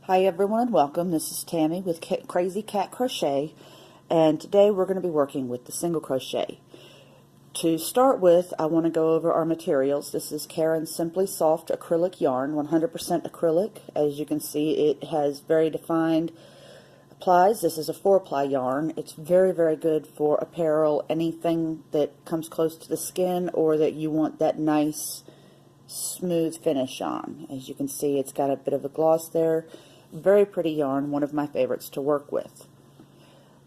Hi everyone, welcome. This is Tammy with Crazy Cat Crochet, and today we're going to be working with the single crochet. To start with, I want to go over our materials. This is Karen's Simply Soft acrylic yarn, 100% acrylic. As you can see, it has very defined plies. This is a 4-ply yarn. It's very, very good for apparel, anything that comes close to the skin or that you want that nice smooth finish on. As you can see, it's got a bit of a gloss there. Very pretty yarn, one of my favorites to work with.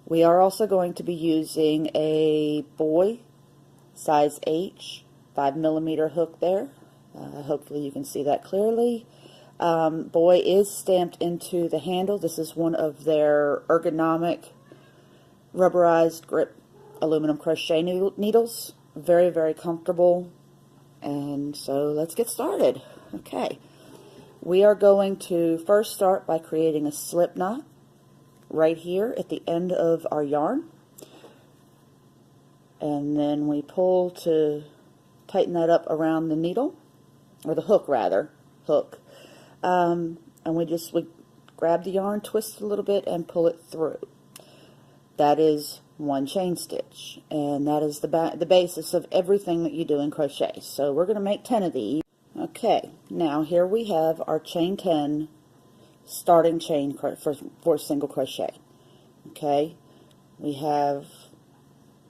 We are also going to be using a boy size H 5mm hook there. Hopefully you can see that clearly. Boy is stamped into the handle. This is one of their ergonomic rubberized grip aluminum crochet needles. Very, very comfortable. And so let's get started. Okay. We are going to first start by creating a slip knot right here at the end of our yarn, and then we pull to tighten that up around the needle, or the hook rather, and we grab the yarn, twist it a little bit, and pull it through. That is one chain stitch, and that is the basis of everything that you do in crochet. So we're going to make 10 of these. Okay, now here we have our chain 10 starting chain for single crochet. Okay, we have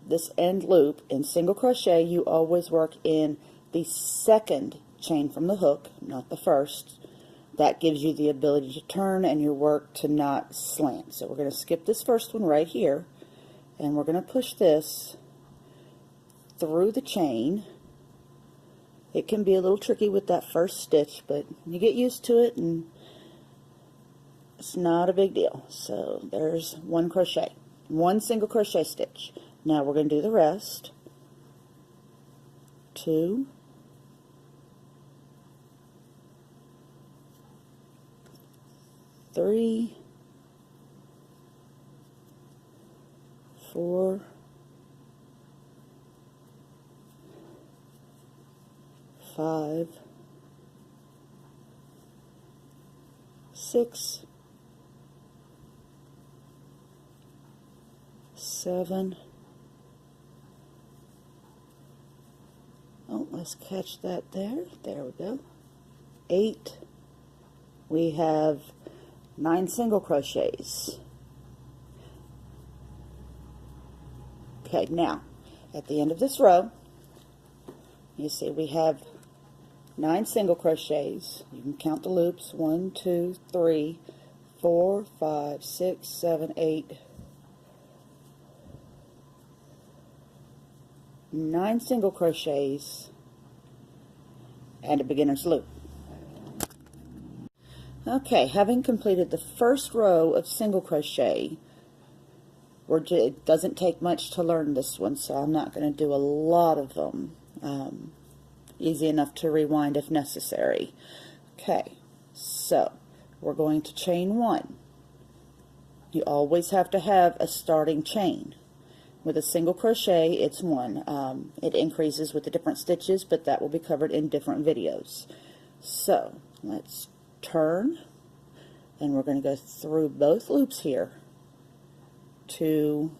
this end loop. In single crochet, you always work in the second chain from the hook, not the first. That gives you the ability to turn and your work to not slant. So we're going to skip this first one right here, and we're going to push this through the chain. It can be a little tricky with that first stitch, but you get used to it and it's not a big deal. So there's one crochet, one single crochet stitch. Now we're going to do the rest. 2, 3, 4, 5, 6, 7. Oh, let's catch that there. There we go. 8. We have 9 single crochets. Okay, now at the end of this row, you see we have 9 single crochets. You can count the loops. 1, 2, 3, 4, 5, 6, 7, 8. 9 single crochets and a beginner's loop. Okay, having completed the first row of single crochet, it doesn't take much to learn this one, so I'm not going to do a lot of them. Easy enough to rewind if necessary. Okay, so we're going to chain 1. You always have to have a starting chain. With a single crochet, it's 1. It increases with the different stitches, but that will be covered in different videos. So let's turn, and we're going to go through both loops here to,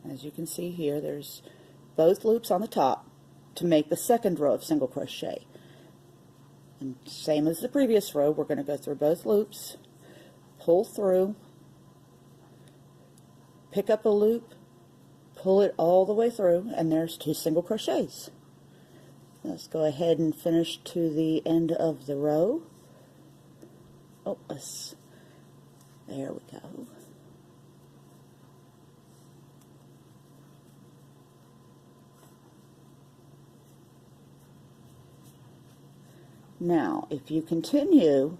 as you can see here, there's both loops on the top to make the second row of single crochet. And same as the previous row, we're going to go through both loops, pull through, pick up a loop, pull it all the way through, and there's 2 single crochets. Let's go ahead and finish to the end of the row. Oh, there we go. Now, if you continue,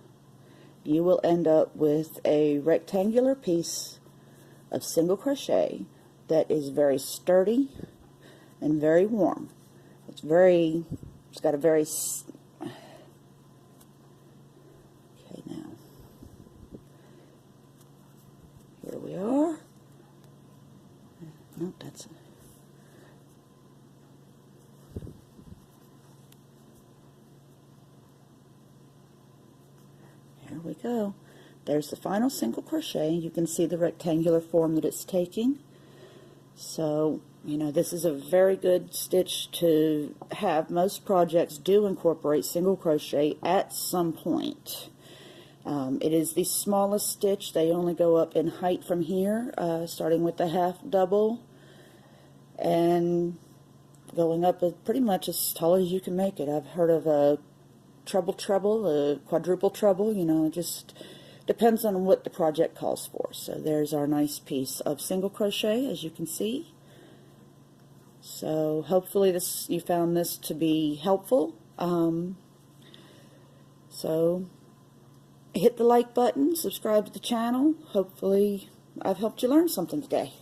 you will end up with a rectangular piece of single crochet that is very sturdy and very warm. It's got a very, okay, now, here we are. Nope, that's, there we go. there's the final single crochet. You can see the rectangular form that it's taking. So, you know, this is a very good stitch to have. Most projects do incorporate single crochet at some point. It is the smallest stitch. They only go up in height from here, starting with the half double and going up pretty much as tall as you can make it. I've heard of a treble treble, a quadruple treble, you know, it just depends on what the project calls for. So there's our nice piece of single crochet, as you can see. So hopefully you found this to be helpful. So hit the like button, subscribe to the channel. Hopefully I've helped you learn something today.